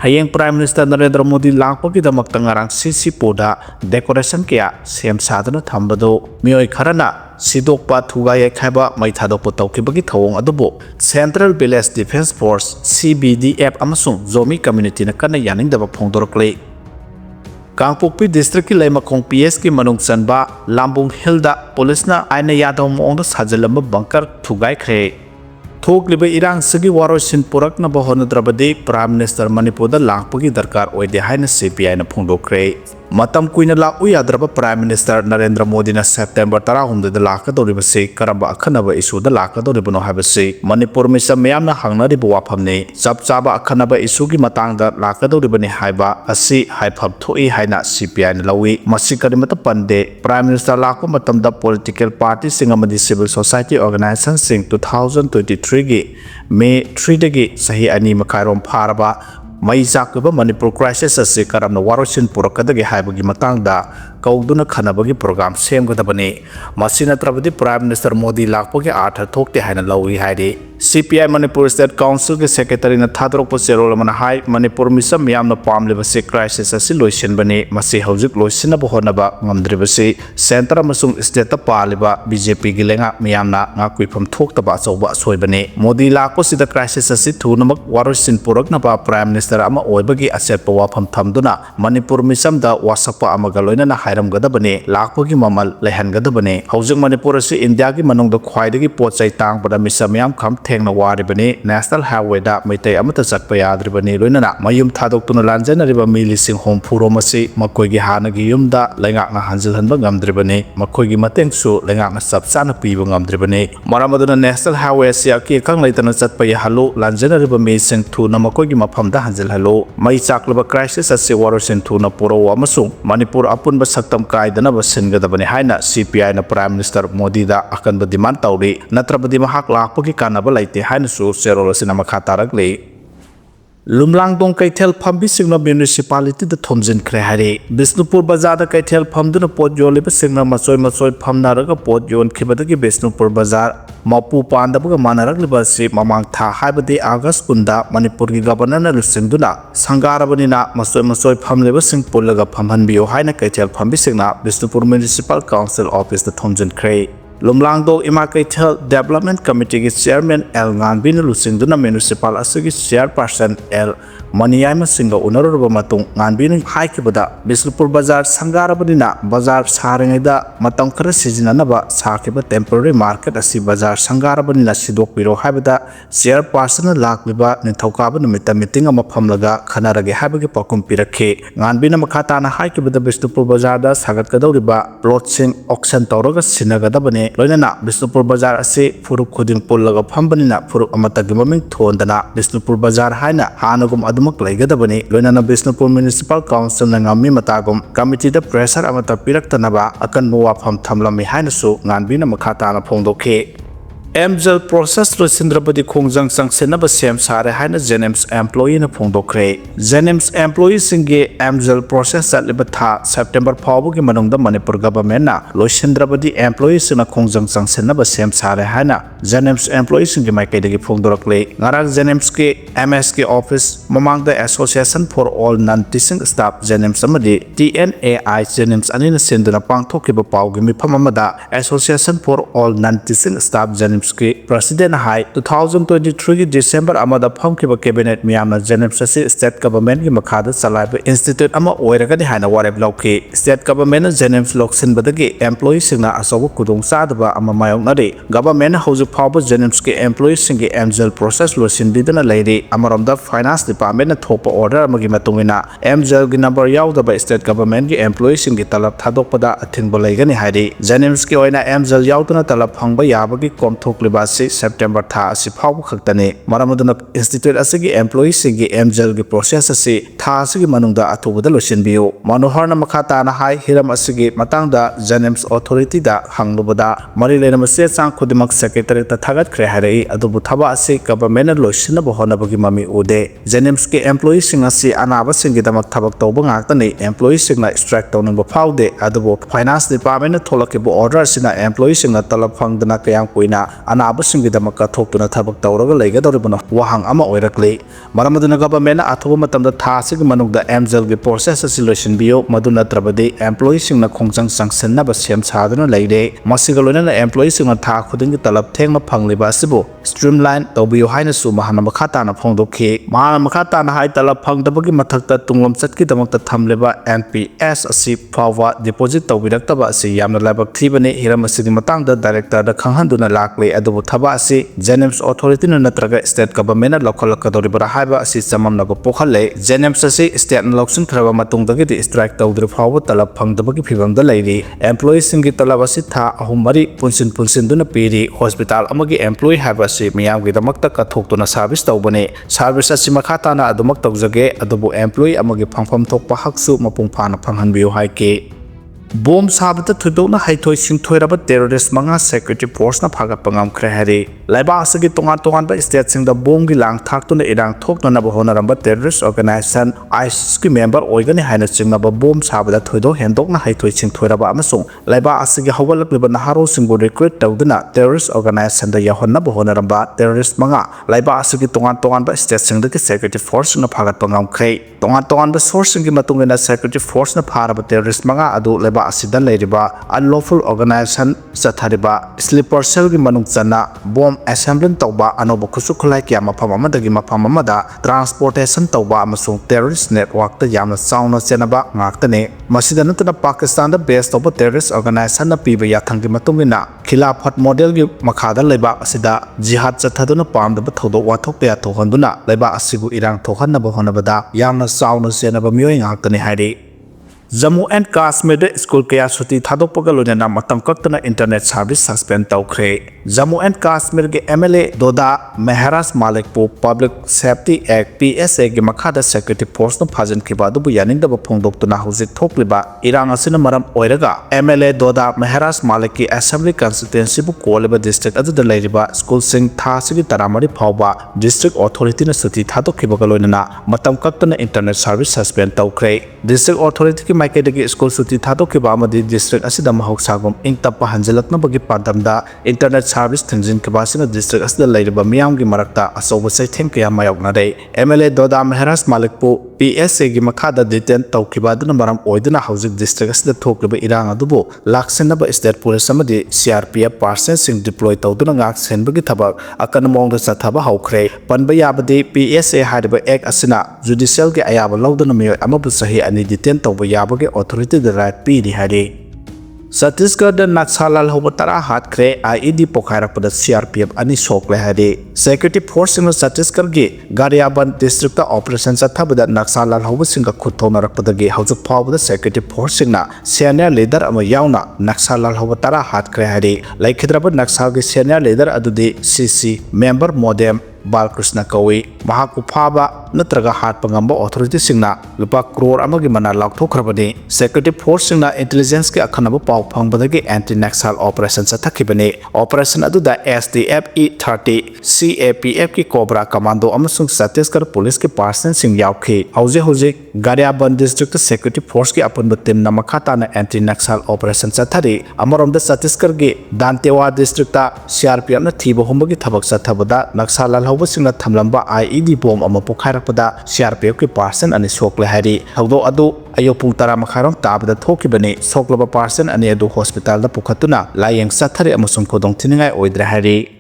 Hayeng Prime Minister Narendra Modi lakpagidamagta ngarang Sisipoda decoration kaya sem sadana thambado mioi kharana sidokpa thugaikhre mai thadokpa tawkibagi thawong adubo Central Village Defense Force CBDF amasung Zomi community na kana yaningdaba phongdorokle Kangpokpi district ki Laimakong PS ki manung sanba Lambung Hilda police na aina yadaw moong sajalamba bunker thugaikhre Thokliba irang sagi warosin purak na bahondrabadi Prime Minister Manipur da langpagi darkar oide haina CPI na phongdokre matam kuina laku yadraba Prime Minister Narendra Modi na September 10 da lakadoribase karamba akhanaba issue da lakadoribano habase Manipur misa mayamna hangnariba wafamne chapchaba akhanaba issue gi matangda lakadoribani haiba asi haifam thoi haina CPI na lawi masikari mata pande Prime Minister laku matamda political party singamadi civil society organization sing 2023 gi May 3 dagi sahi ani makairom pharaba mai zakba Manipur crisis ase karamna warosin purakadagi haibagi matangda kauduna khanabagi program semgadabani masina trabadi Prime Minister Modi lakpagi artha thokte haina lawi haide CPI Manipur State Council ke secretary na thadrokpa cherol mana hai Manipur misam yamna pamleba se crisis ase loisin bani masi hojik loisina bohonaba ngamdribase center amasung state ta paliba BJP gi lenga miyamna ngakuifam thoktaba chawba soibani Modi lakpo sida crisis ase thunamak warosin purakna ba Prime Minister ama oibagi asetpa wafam thamduna Manipur misam da wasapa amaga loina na hairam gadabani lakpogi mamal lehan gadabani hojik Manipur ase India gi manung da khwaidagi pochai tang bada misam yam kham thengna waribani National Highway da maitai amata chakpa yadribani loinana mayum thadokuna lanjanariba milising hom phuromasi makoigi hanagi yumda lengakna hanjilhanba ngamdribani makoigi matengsu lengakna sabchana piba ngamdribani maramaduna National Highway sia ki khang laitana chatpa yahalu lanjanariba mising thuna makoigi maphamda hanjilhalo mai chaklaba crisis ase warosin thuna puro amasung Manipur apunba saktam kaidana basingadabani haina CPI na Prime Minister Modi da akanba demand tawri natrabadi mahak lakpagi kanaba laite haina su serol sina makha tarakle Lumlang dong kaithel phambi singna municipality da thomjinkhre hare Bisnupur bazar da kaithel phamduna pot yoliba singna masoi phamna raga pot yon khibadagi Bisnupur bazar mapu pandabaga manaragliba si mamang tha haibadi August kunda Manipur gi governor na lusingduna sangarabani na masoi phamleba sing pulaga phamhanbiyo haina kaithel phambi singna Bisnupur Municipal Council Office da thomjinkhre Lumlang do Imakaithel Development Committee ki Chairman L Nganbin lusingduna municipal asagi chairperson L Maniyama Singa unaruba matung Nganbin haikibada Bisnupur Bazar sangarabadina bazar saringaida matang khara sizinanaba sakiba temporary market asi bazar sangarabadina sidokpiro haibada chairperson lakliba nithokaba numita meeting ama phamlaga khanarage haibagi pakum pirakhe Nganbin makhatana haikibada Bisnupur Bazar da sagatgadoriba plot sing auction tawraga sinagadabane loinana Bisnupur Bazar ase furuk khuding pullaga phambanina furuk amatagi maming thondana Bisnupur Bazar haina hanagum adumak laigadabani loinana Bisnupur Municipal Council na ngami matagum committee da pressure amata piraktanaba akan wafam thamlami haina su nganbina makhatana phongdokhe MJL process Saokhre Khongjang sangsenaba sem sare haina Zenems employee na phongdokre Zenems employee singe MJL process atliba tha September phawbugi manungda Manipur government na loisindrabadi employee sina Khongjang sangsenaba sem sare haina Zenems employee singe maikaidagi phongdorakle ngarang Zenems ke MSK office mamangda Association for all non-teaching staff Zenems amadi TNAI Zenems anina senduna pangthokiba pawgi mifam amada Association for all non-teaching staff Zenems President Hai 2023 December amada phomkiba cabinet miyamna Zenems ase state government gi makhada chalaiba institute ama oiragadi haina wareb lauke state government Zenems loksin badagi employee singna asobu kudong sadaba ama mayoknari government hauju phawba Zenems ke employee singi MJL process losin bidana leiri amaramda finance department na thopa order amagi matungina MJL gi number yaudaba state government gi employee singi talab thadokpada athingba leigani hairi Zenems ke oina MJL yauduna talab phangba yabagi komthok Libasi September tha asi phawbu khaktani maramaduna institute asigi employees singi MJL gi process asi tha asigi manungda athubada losinbiyo manohar na makhata na hai hiram asigi matangda Zenems authority da hanglubada mari lena mase chang khudimak secretary ta thagat khre harai adubu thaba asi government loisina bohonabagi mami ude Zenems ke employees singa si anaba singi damak thabak tawba ngaktani employees singna strike tawnan bo phawde adubu finance department tholake bo order sina employees singna talab phangdana kayang puina ꯑꯅꯥꯕꯁꯤꯡꯒꯤꯗꯃꯛ ꯀꯠꯊꯣꯛꯇꯨꯅ ꯊꯕꯛ ꯇꯧꯔꯒ ꯂꯩꯒꯗꯧꯔꯤꯕꯅꯣ ꯋꯥꯍꯪ ꯑꯃ ꯑꯣꯏꯔꯛꯂꯤ ꯃꯔꯝ ꯑꯗꯨꯅ ꯒꯚꯔꯟꯃꯦꯟꯠꯅ ꯑꯊꯨꯕ ꯃꯇꯝꯗ ꯊꯥ ꯑꯁꯤꯒꯤ ꯃꯅꯨꯡꯗ ꯑꯦꯝꯖꯦꯜꯒꯤ ꯄ꯭ꯔꯣꯁꯦꯁ ꯑꯁꯤ ꯂꯣꯏꯁꯤꯟꯕꯤꯌꯨ ꯃꯗꯨ ꯅꯠꯇ꯭ꯔꯕꯗꯤ ꯑꯦꯝꯄ꯭ꯂꯣꯌꯤꯁꯤꯡꯅ ꯈꯣꯡꯖꯪ ꯆꯪꯁꯤꯟꯅꯕ ꯁꯦꯝ ꯁꯥꯗꯨꯅ ꯂꯩꯔꯦ ꯃꯁꯤꯒ ꯂꯣꯏꯅꯅ ꯑꯦꯝꯄ꯭ꯂꯣꯌꯤꯁꯤꯡꯅ ꯊꯥ ꯈꯨꯗꯤꯡꯒꯤ ꯇꯂꯕ ꯊꯦꯡꯅ ꯐꯪꯂꯤꯕ ꯑꯁꯤꯕꯨ ꯁ꯭ꯇ꯭ꯔꯤꯝꯂꯥꯏꯟ ꯇꯧꯕꯤꯌꯨ ꯍꯥꯏꯅꯁꯨ ꯃꯍꯥꯛꯅ ꯃꯈꯥ ꯇꯥꯅ ꯐꯣꯡꯗꯣꯛꯈꯤ ꯃꯍꯥꯛꯅ ꯃꯈꯥ ꯇꯥꯅ ꯍꯥꯏ ꯇꯂꯕ ꯐꯪꯗꯕꯒꯤ ꯃꯊꯛꯇ ꯇꯨꯡꯂꯝꯆꯠꯀꯤꯗꯃꯛꯇ ꯊꯝꯂꯤꯕ NPS ꯑꯁꯤ ꯐꯥꯎꯕ ꯗꯤꯄꯣꯖꯤꯠ ꯇꯧꯕꯤꯔꯛꯇꯕ ꯑꯁꯤ ꯌꯥꯝꯅ ꯂꯥꯏꯕꯛ ꯊꯤꯕꯅꯤ ꯍꯤꯔꯝ ꯑꯁꯤꯒꯤ ꯃꯇꯥꯡꯗ ꯗꯥꯏꯔꯦꯛꯇꯔꯗ ꯈꯪꯍꯟꯗꯨꯅ ꯂꯥꯛꯂꯤ ꯑꯗꯨꯕꯨ ꯊꯕꯛ ꯑꯁꯤ ꯖꯦꯅꯤꯝꯁ ꯑꯣꯊꯣꯔꯤꯇꯤꯅ ꯅꯠꯇ꯭ꯔꯒ ꯁ꯭ꯇꯦꯠ ꯒꯚꯔꯟꯃꯦꯟꯠꯅ ꯂꯧꯈꯠꯂꯛꯀꯗꯧꯔꯤꯕ꯭ꯔꯥ ꯍꯥꯏꯕ ꯑꯁꯤ ꯆꯃꯝꯅꯕ ꯄꯣꯛꯍꯜꯂꯦ ꯖꯦꯅꯤꯝꯁ ꯑꯁꯤ ꯁ꯭ꯇꯦꯠꯅ ꯂꯧꯁꯤꯟꯈ꯭ꯔꯕ ꯃꯇꯨꯡꯗꯒꯤꯗꯤ ꯁ꯭ꯇ꯭ꯔꯥꯏꯛ ꯇꯧꯗ꯭ꯔꯤ ꯐꯥꯎꯕ ꯇꯂꯕ ꯐꯪꯗꯕꯒꯤ ꯐꯤꯚꯝꯗ ꯂꯩꯔꯤ ꯑꯦꯝꯄ꯭ꯂꯣꯌꯤꯁꯤꯡꯒꯤ ꯇꯂꯕ ꯑꯁꯤ ꯊꯥ 3-4 ꯄꯨꯟꯁꯤꯟꯗꯨꯅ ꯄꯤꯔꯤ ꯍꯣꯁꯄꯤꯇꯥꯜ ꯑꯃꯒꯤ ꯑꯦꯝꯄ꯭ꯂꯣꯌꯤ ꯍꯥꯏꯕ ꯑꯁꯤ ꯃꯤꯌꯥꯝꯒꯤꯗꯃꯛꯇ ꯀꯠꯊꯣꯛꯇꯨꯅ ꯁꯥꯔꯚꯤꯁ ꯇꯧꯕꯅꯤ ꯁꯥꯔꯚꯤꯁ ꯑꯁꯤ ꯃꯈꯥ ꯇꯥꯅ ꯑꯗꯨꯃꯛ ꯇꯧꯖꯒꯦ ꯑꯗꯨꯕꯨ ꯑꯦꯝꯄ꯭ꯂꯣꯌꯤ ꯑꯃꯒꯤ ꯐꯪꯐꯝ ꯊꯣꯛꯄ ꯍꯛꯁꯨ ꯃꯄꯨꯡ ꯐꯥꯅ ꯐꯪꯍꯟꯕꯤꯌꯨ ꯍꯥꯏꯈꯤ ꯕꯣꯝ ꯁꯥꯕꯗ ꯊꯣꯏꯗꯣꯛꯅ ꯍꯩꯊꯣꯏ ꯁꯤꯡꯊꯣꯏꯔꯕ ꯇꯦꯔꯣꯔꯤꯁꯠ 5 ꯁꯦꯀ꯭ꯌꯨꯔꯤꯇꯤ ꯐꯣꯔꯁꯅ ꯐꯥꯒꯠꯄ ꯉꯝꯈ꯭ꯔꯦ ꯍꯥꯏꯔꯤ ꯂꯩꯕꯥꯛ ꯑꯁꯤꯒꯤ ꯇꯣꯉꯥꯟ-ꯇꯣꯉꯥꯟꯕ ꯁ꯭ꯇꯦꯠꯁꯤꯡꯗ ꯕꯣꯝꯒꯤ ꯂꯥꯡ ꯊꯥꯛꯇꯨꯅ ꯏꯔꯥꯡ ꯊꯣꯛꯅꯅꯕ ꯍꯣꯠꯅꯔꯝꯕ ꯇꯦꯔꯣꯔꯤꯁꯠ ꯑꯣꯔꯒꯅꯥꯏꯖꯦꯁꯟ ISISꯀꯤ ꯃꯦꯝꯕꯔ ꯑꯣꯏꯒꯅꯤ ꯍꯥꯏꯅ ꯆꯤꯡꯅꯕ ꯕꯣꯝ ꯁꯥꯕꯗ ꯊꯣꯏꯗꯣꯛ ꯍꯦꯟꯗꯣꯛꯅ ꯍꯩꯊꯣꯏ ꯁꯤꯡꯊꯣꯏꯔꯕ ꯑꯃꯁꯨꯡ ꯂꯩꯕꯥꯛ ꯑꯁꯤꯒꯤ ꯍꯧꯒꯠꯂꯛꯂꯤꯕ ꯅꯍꯥꯔꯣꯜꯁꯤꯡꯕꯨ ꯔꯤꯀ꯭ꯔꯨꯏꯠ ꯇꯧꯗꯨꯅ ꯇꯦꯔꯣꯔꯤꯁꯠ ꯑꯣꯔꯒꯅꯥꯏꯖꯦꯁꯟꯗ ꯌꯥꯎꯍꯟꯅꯕ ꯍꯣꯠꯅꯔꯝꯕ ꯇꯦꯔꯣꯔꯤꯁꯠ 5 ꯂꯩꯕꯥꯛ ꯑꯁꯤꯒꯤ ꯇꯣꯉꯥꯟ-ꯇꯣꯉꯥꯟꯕ ꯁ꯭ꯇꯦꯠꯁꯤꯡꯗꯒꯤ ꯁꯦꯀ꯭ꯌꯨꯔꯤꯇꯤ ꯐꯣꯔꯁꯁꯤꯡꯅ ꯐꯥꯒꯠꯄ ꯉꯝꯈ꯭ꯔꯦ ꯇꯣꯉꯥꯟ-ꯇꯣꯉꯥꯟꯕ ꯁꯣꯔꯁꯁꯤꯡꯒꯤ ꯃꯇꯨꯡꯏꯟꯅ ꯁꯦꯀ꯭ꯌꯨꯔꯤꯇꯤ ꯐꯣꯔꯁꯅ ꯐꯥꯔꯕ ꯇꯦꯔꯣꯔꯤꯁꯠ 5 ꯑꯗꯨ ꯂꯩꯕꯥꯛ ꯑꯁꯤꯗ ꯂꯩꯔꯤꯕ unlawful organization ꯆꯠꯊꯔꯤꯕ ꯁ꯭ꯂꯤꯄꯔ ꯁꯦꯜꯒꯤ ꯃꯅꯨꯡ ꯆꯟꯅ ꯕꯣꯝ ꯑꯦꯁꯦꯝꯕ꯭ꯂꯤꯡ ꯇꯧꯕ ꯑꯅꯧꯕ ꯈꯨꯠꯁꯨ ꯈꯨꯠꯂꯥꯏ ꯀꯌꯥ ꯃꯐꯝ ꯑꯃꯗꯒꯤ ꯃꯐꯝ ꯑꯃꯗ ꯇ꯭ꯔꯥꯟꯁꯄꯣꯔꯇꯦꯁꯟ ꯇꯧꯕ ꯑꯃꯁꯨꯡ ꯇꯦꯔꯣꯔꯤꯁꯠ ꯅꯦꯠꯋꯥꯔꯛꯇ ꯌꯥꯝꯅ ꯆꯥꯎꯅ ꯆꯦꯟꯅꯕ ꯉꯥꯛꯇꯅꯤ ꯃꯁꯤꯗ ꯅꯠꯇꯅ ꯄꯥꯀꯤꯁꯇꯥꯟꯗ ꯕꯦꯁ ꯇꯧꯕ ꯇꯦꯔꯣꯔꯤꯁꯠ ꯑꯣꯔꯒꯅꯥꯏꯖꯦꯁꯟꯅ ꯄꯤꯕ ꯌꯥꯊꯪꯒꯤ ꯃꯇꯨꯡꯏꯟꯅ ꯈꯤꯂꯥꯐꯠ ꯃꯣꯗꯦꯜꯒꯤ ꯃꯈꯥꯗ ꯂꯩꯕꯥꯛ ꯑꯁꯤꯗ ꯖꯤꯍꯥꯗ ꯆꯠꯊꯗꯨꯅ ꯄꯥꯝꯗꯕ ꯊꯧꯗꯣꯛ ꯋꯥꯊꯣꯛ ꯀꯌꯥ ꯊꯣꯛꯍꯟꯗꯨꯅ ꯂꯩꯕꯥꯛ ꯑꯁꯤꯕꯨ ꯏꯔꯥꯡ ꯊꯣꯛꯍꯟꯅꯕ ꯍꯣꯠꯅꯕꯗ ꯌꯥꯝꯅ ꯆꯥꯎꯅ ꯆꯦꯟꯅꯕ ꯃꯤꯑꯣꯏ ꯉꯥꯛꯇꯅꯤ ꯍꯥꯏꯔꯤ ꯖꯝꯃꯨ ꯑꯦꯟड ꯀꯥꯁꯃꯤꯔꯗ ꯁ꯭ꯀꯨꯜ ꯀꯌꯥ ꯁꯨꯇꯤ ꯊꯥꯗꯣꯛꯄꯒ ꯂꯣꯏꯅꯅ ꯃꯇꯝ ꯀꯛꯇꯅ ꯏꯟꯇꯔꯅꯦꯠ ꯁꯥꯔꯚꯤꯁ ꯁꯁꯄꯦꯟ ꯇꯧꯈ꯭ꯔꯦ ꯖꯝꯃꯨ ꯑꯦꯟड ꯀꯥꯁꯃꯤꯔꯒꯤ MLA ꯗꯣꯗꯥ ꯃꯦꯍꯔꯥꯖ ꯃꯥꯂꯤꯛꯄꯨ ꯄꯕ꯭ꯂꯤꯛ ꯁꯦꯐꯇꯤ ꯑꯦꯛट PSAꯒꯤ ꯃꯈꯥꯗ ꯁꯦꯀ꯭ꯌꯨꯔꯤꯇꯤ ꯐꯣꯔꯁꯅ ꯐꯥꯖꯤꯟꯈꯤꯕ ꯑꯗꯨꯕꯨ ꯌꯥꯅꯤꯡꯗꯕ ꯐꯣꯡꯗꯣꯛꯇꯨꯅ ꯍꯧꯖꯤꯛ ꯊꯣꯛꯂꯤꯕ ꯏꯔꯥꯡ ꯑꯁꯤꯅ ꯃꯔꯝ ꯑꯣꯏꯔꯒ MLA ꯗꯣꯗꯥ ꯃꯦꯍꯔꯥꯖ ꯃꯥꯂꯤꯛꯀꯤ ꯑꯦꯁꯦꯝꯕ꯭ꯂꯤ ꯀꯟꯁꯇꯤꯇꯨꯑꯦꯟꯁꯤꯕꯨ ꯀꯣꯜꯂꯤꯕ ꯗꯤꯁꯇ꯭ꯔꯤꯛ ꯑꯗꯨꯗ ꯂꯩꯔꯤꯕ ꯁ꯭ꯀꯨꯜꯁꯤꯡ ꯊꯥ ꯑꯁꯤꯒꯤ 13 ꯐꯥꯎꯕ ꯗꯤꯁꯇ꯭ꯔꯤꯛ ꯑꯣꯊꯣꯔꯤꯇꯤꯅ ꯁꯨꯇꯤ ꯊꯥꯗꯣꯛꯈꯤꯕꯒ ꯂꯣꯏꯅꯅ ꯃꯇꯝ ꯀꯛꯇꯅ ꯏꯟꯇꯔꯅꯦꯠ ꯁꯥꯔꯚꯤꯁ ꯁꯁꯄꯦꯟ ꯇꯧꯈ꯭ꯔꯦ ꯗꯤꯁꯇ꯭ꯔꯤꯛ ꯑꯣꯊꯣꯔꯤꯇꯤꯒꯤ माइकैदगी स्कूल सुटी थादोखिबा अमदि डिस्ट्रिक्ट असिदा महौसागुम इंगतप्पा हंजिलक्नबगी पादमदा इंटरनेट सर्विस थिंजिनखिबा असिना डिस्ट्रिक्ट असिदा लैरिबा मियामगी मरक्ता असौबा चैथेम कया मायोकनारे MLA दोदा मेहराज मालिकपु PSA गी मखादा डिटेन तौखिबा अदुना मरम ओइदुना हौजिक डिस्ट्रिक्ट असिदा थोक्लिबा इरांग अदुबु लाक्सिनबा स्टेट पुलिस अमदि CRPF पर्सन सिंग डिप्लॉय तौदुना ngak senbagi thabak akana mongda chathaba haukhre panba yabadi PSA hariba act asina judicial gi ayaba lawduna miyoy amabu sahi ani detain tauba yabagi authority the right piri hari Chhattisgarh Sokle Lalhouba tara hatkre IED pokhairapda CRPF ani Sokle hari security force in Chhattisgarh gi Garyaban district operation chathabada Sokle Lalhouba singa khuthonarakpadagi haujuk phawbada security force singna senior leader ama yauna Sokle Lalhouba tara hatkre hari laikhidraba Naxal gi senior leader adudi CC member modem Balkrishna Kawi Mahaku Phaba Natraga Hat Pangamba authority singna Lupa Crore Amagi Mana Laktokrabani Security Force singna intelligence ki akhanaba paw phangbadagi anti-naxal operation sathakibani operation aduda SDF E30 CRPF ki Cobra Commando amasung Chhattisgarh Police ki person sing yaukhi hauji Garyaban district security force ki apunba team na makhata na anti-naxal operation sathari amaromda Chhattisgarh gi Dantewa district ta CRPF na thiba humbagi thabak sathabada Naxal Lalhouba thamlamba IED bomb ama pokhairapda CRPF ki person ani Sokle hari haudo adu ayo pung 10 makharom tabada thokibani soklaba person ani adu hospital da pukhatuna layeng sathari amasung kodong thiningai oidra hari